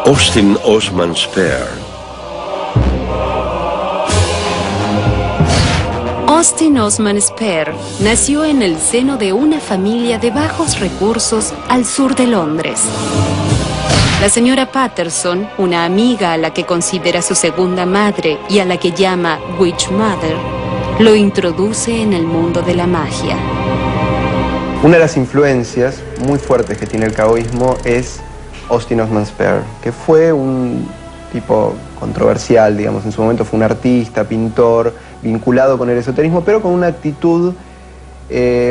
Austin Osman Spare. Austin Osman Spare nació en el seno de una familia de bajos recursos al sur de Londres. La señora Patterson, una amiga a la que considera su segunda madre y a la que llama Witch Mother, lo introduce en el mundo de la magia. Una de las influencias muy fuertes que tiene el caoísmo es Austin Osman Spare, que fue un tipo controversial, digamos, en su momento fue un artista, pintor, vinculado con el esoterismo, pero con una actitud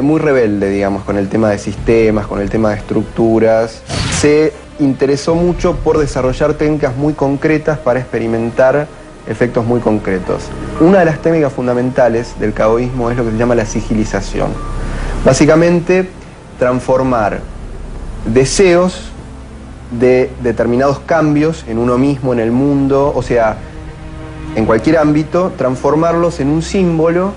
muy rebelde, digamos, con el tema de sistemas, con el tema de estructuras. Se interesó mucho por desarrollar técnicas muy concretas para experimentar efectos muy concretos. Una de las técnicas fundamentales del caoísmo es lo que se llama la sigilización. Básicamente, transformar deseos de determinados cambios en uno mismo, en el mundo, o sea, en cualquier ámbito, transformarlos en un símbolo,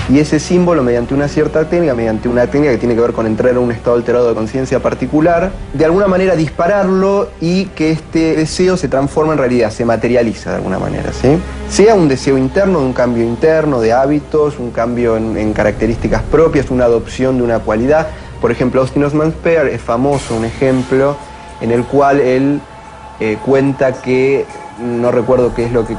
y ese símbolo mediante una cierta técnica, mediante una técnica que tiene que ver con entrar en un estado alterado de conciencia particular, de alguna manera dispararlo y que este deseo se transforma en realidad, se materializa de alguna manera, ¿sí? Sea un deseo interno, de un cambio interno, de hábitos, un cambio en características propias, una adopción de una cualidad. Por ejemplo, Austin Osman Spare es famoso, un ejemplo en el cual él cuenta que no recuerdo qué es lo que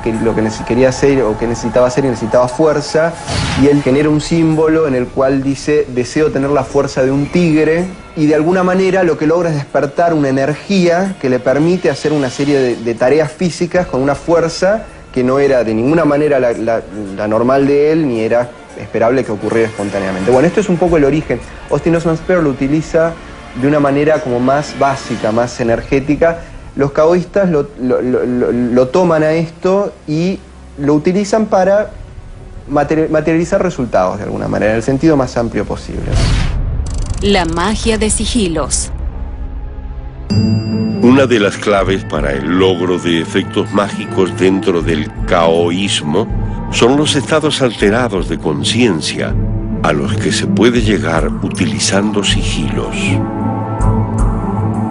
quería hacer o que necesitaba hacer, y necesitaba fuerza, y él genera un símbolo en el cual dice: deseo tener la fuerza de un tigre, y de alguna manera lo que logra es despertar una energía que le permite hacer una serie de tareas físicas con una fuerza que no era de ninguna manera la normal de él, ni era esperable que ocurriera espontáneamente. Bueno, esto es un poco el origen. Austin Osman Spare lo utiliza de una manera como más básica, más energética. Los caoístas lo toman a esto y lo utilizan para materializar resultados de alguna manera, en el sentido más amplio posible. La magia de sigilos. Una de las claves para el logro de efectos mágicos dentro del caoísmo son los estados alterados de conciencia a los que se puede llegar utilizando sigilos.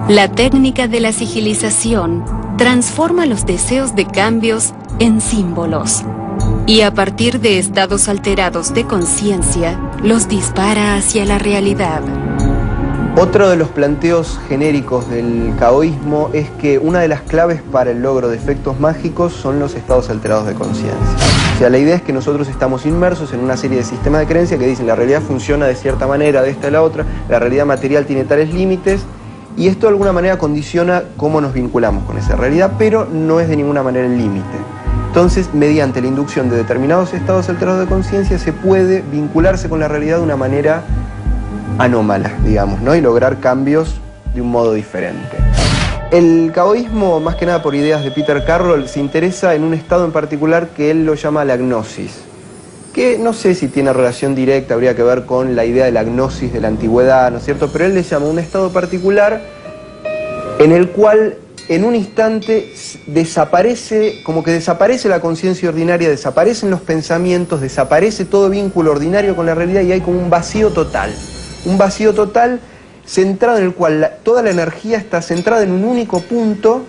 La técnica de la sigilización transforma los deseos de cambios en símbolos y a partir de estados alterados de conciencia los dispara hacia la realidad. Otro de los planteos genéricos del caoísmo es que una de las claves para el logro de efectos mágicos son los estados alterados de conciencia. O sea, la idea es que nosotros estamos inmersos en una serie de sistemas de creencias que dicen la realidad funciona de cierta manera, de esta a la otra, la realidad material tiene tales límites, y esto de alguna manera condiciona cómo nos vinculamos con esa realidad, pero no es de ninguna manera el límite. Entonces, mediante la inducción de determinados estados alterados de conciencia, se puede vincularse con la realidad de una manera anómala, digamos, ¿no? Y lograr cambios de un modo diferente. El caoísmo, más que nada por ideas de Peter Carroll, se interesa en un estado en particular que él lo llama la gnosis, que no sé si tiene relación directa, habría que ver con la idea de la gnosis de la antigüedad, ¿no es cierto? Pero él le llama un estado particular en el cual en un instante desaparece, como que desaparece la conciencia ordinaria, desaparecen los pensamientos, desaparece todo vínculo ordinario con la realidad y hay como un vacío total centrado en el cual toda la energía está centrada en un único punto,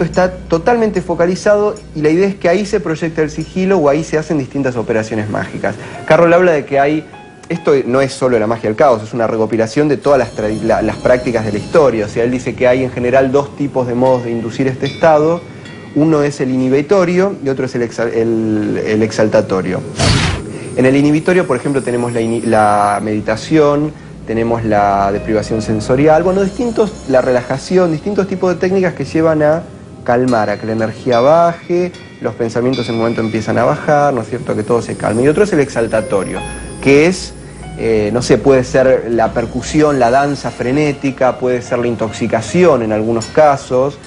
está totalmente focalizado, y la idea es que ahí se proyecta el sigilo o ahí se hacen distintas operaciones mágicas. Carroll habla de que esto no es solo la magia del caos, es una recopilación de todas las prácticas de la historia. O sea, él dice que hay en general dos tipos de modos de inducir este estado. Uno es el inhibitorio y otro es el exaltatorio. En el inhibitorio, por ejemplo, tenemos la meditación, tenemos la deprivación sensorial, bueno, la relajación, distintos tipos de técnicas que llevan a calmar, a que la energía baje, los pensamientos en un momento empiezan a bajar, ¿no es cierto?, que todo se calme. Y otro es el exaltatorio, que es, no sé, puede ser la percusión, la danza frenética, puede ser la intoxicación en algunos casos,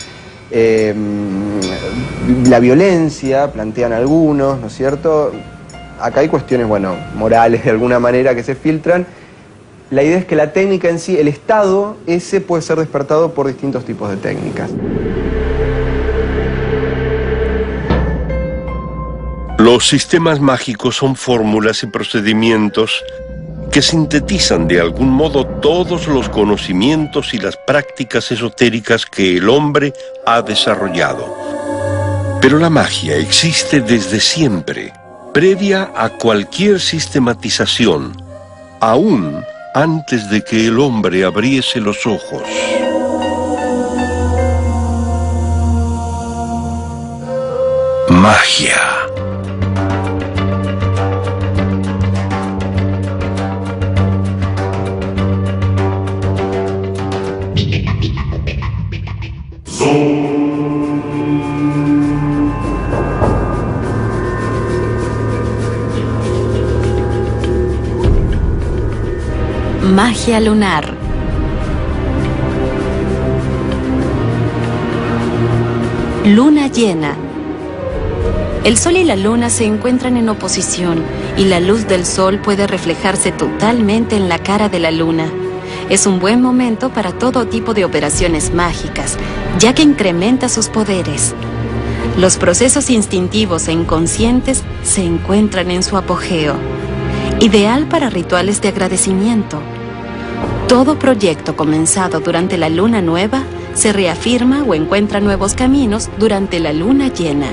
la violencia, plantean algunos, ¿no es cierto? Acá hay cuestiones, bueno, morales de alguna manera que se filtran. La idea es que la técnica en sí, el estado ese puede ser despertado por distintos tipos de técnicas. Los sistemas mágicos son fórmulas y procedimientos que sintetizan de algún modo todos los conocimientos y las prácticas esotéricas que el hombre ha desarrollado. Pero la magia existe desde siempre, previa a cualquier sistematización, aún antes de que el hombre abriese los ojos. Magia. Magia lunar. Luna llena. El sol y la luna se encuentran en oposición y la luz del sol puede reflejarse totalmente en la cara de la luna. Es un buen momento para todo tipo de operaciones mágicas, ya que incrementa sus poderes. Los procesos instintivos e inconscientes se encuentran en su apogeo. Ideal para rituales de agradecimiento. Todo proyecto comenzado durante la luna nueva se reafirma o encuentra nuevos caminos durante la luna llena.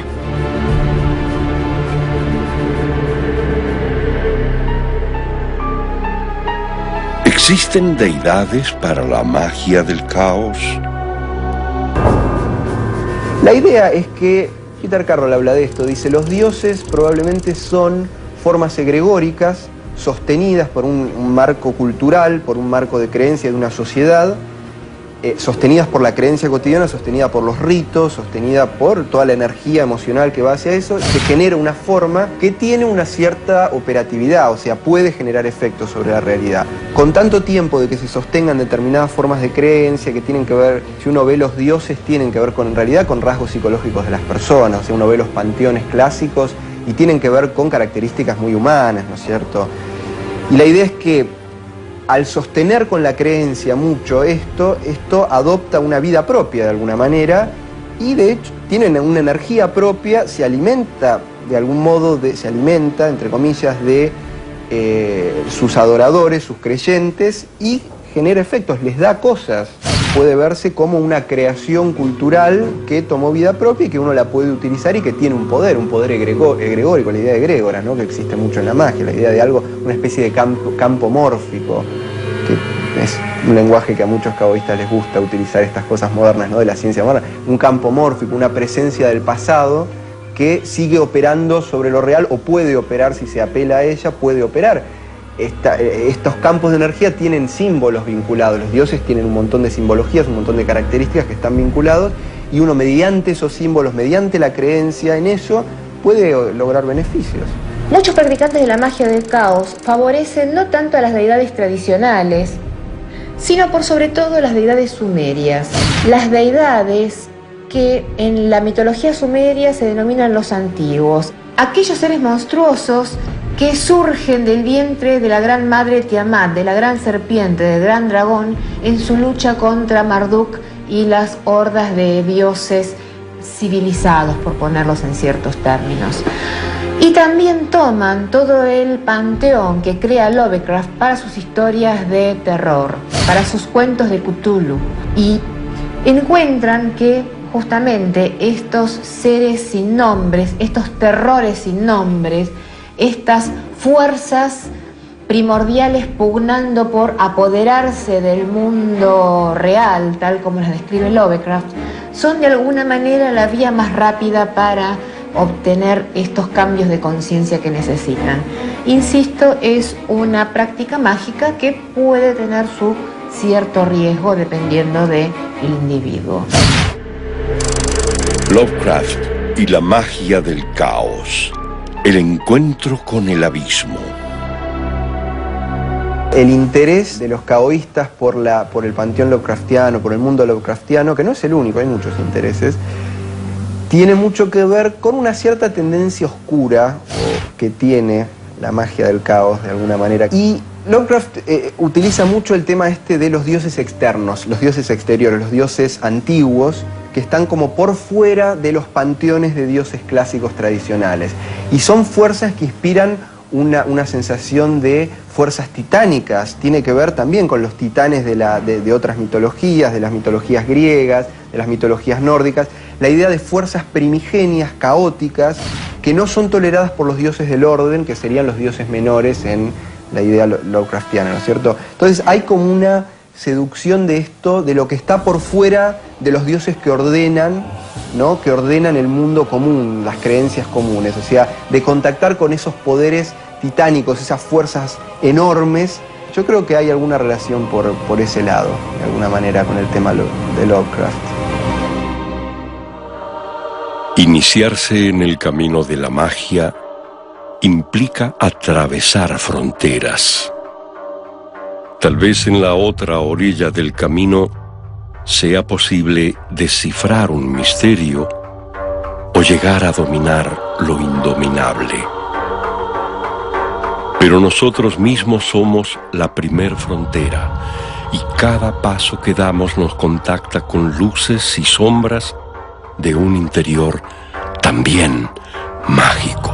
¿Existen deidades para la magia del caos? La idea es que, Peter Carroll habla de esto, dice, los dioses probablemente son formas egregóricas sostenidas por un marco cultural, por un marco de creencia de una sociedad, sostenidas por la creencia cotidiana, sostenida por los ritos, sostenida por toda la energía emocional que va hacia eso, se genera una forma que tiene una cierta operatividad, o sea, puede generar efectos sobre la realidad. Con tanto tiempo de que se sostengan determinadas formas de creencia que tienen que ver, si uno ve los dioses, tienen que ver con, en realidad, con rasgos psicológicos de las personas, o sea, uno ve los panteones clásicos y tienen que ver con características muy humanas, ¿no es cierto? Y la idea es que al sostener con la creencia mucho esto adopta una vida propia de alguna manera y de hecho tienen una energía propia, se alimenta de algún modo, se alimenta, entre comillas, de sus adoradores, sus creyentes y genera efectos, les da cosas. Puede verse como una creación cultural que tomó vida propia y que uno la puede utilizar y que tiene un poder egregórico, la idea de egrégoras, ¿no? Que existe mucho en la magia, la idea de algo, una especie de campo mórfico, que es un lenguaje que a muchos caboístas les gusta utilizar, estas cosas modernas, ¿no? De la ciencia moderna, un campo mórfico, una presencia del pasado que sigue operando sobre lo real o puede operar, si se apela a ella, puede operar. Estos campos de energía tienen símbolos vinculados, los dioses tienen un montón de simbologías, un montón de características que están vinculados y uno mediante esos símbolos, mediante la creencia en eso, puede lograr beneficios. Muchos practicantes de la magia del caos favorecen no tanto a las deidades tradicionales, sino por sobre todo las deidades sumerias. Las deidades que en la mitología sumeria se denominan los antiguos, aquellos seres monstruosos que surgen del vientre de la gran madre Tiamat, de la gran serpiente, del gran dragón, en su lucha contra Marduk y las hordas de dioses civilizados, por ponerlos en ciertos términos. Y también toman todo el panteón que crea Lovecraft para sus historias de terror, para sus cuentos de Cthulhu, y encuentran que justamente estos seres sin nombres, estos terrores sin nombres, estas fuerzas primordiales pugnando por apoderarse del mundo real, tal como las describe Lovecraft, son de alguna manera la vía más rápida para obtener estos cambios de conciencia que necesitan. Insisto, es una práctica mágica que puede tener su cierto riesgo dependiendo del individuo. Lovecraft y la magia del caos. El encuentro con el abismo. El interés de los caoístas por el panteón Lovecraftiano, por el mundo Lovecraftiano, que no es el único, hay muchos intereses, tiene mucho que ver con una cierta tendencia oscura que tiene la magia del caos de alguna manera. Y Lovecraft utiliza mucho el tema de los dioses externos, los dioses exteriores, los dioses antiguos, que están como por fuera de los panteones de dioses clásicos tradicionales. Y son fuerzas que inspiran una sensación de fuerzas titánicas. Tiene que ver también con los titanes de otras mitologías, de las mitologías griegas, de las mitologías nórdicas. La idea de fuerzas primigenias, caóticas, que no son toleradas por los dioses del orden, que serían los dioses menores en la idea Lovecraftiana, ¿no es cierto? Entonces hay como una seducción de esto, de lo que está por fuera de los dioses que ordenan, ¿no? Que ordenan el mundo común, las creencias comunes, o sea, de contactar con esos poderes titánicos, esas fuerzas enormes. Yo creo que hay alguna relación por ese lado, de alguna manera, con el tema de Lovecraft. Iniciarse en el camino de la magia implica atravesar fronteras. Tal vez en la otra orilla del camino sea posible descifrar un misterio o llegar a dominar lo indominable. Pero nosotros mismos somos la primer frontera y cada paso que damos nos contacta con luces y sombras de un interior también mágico.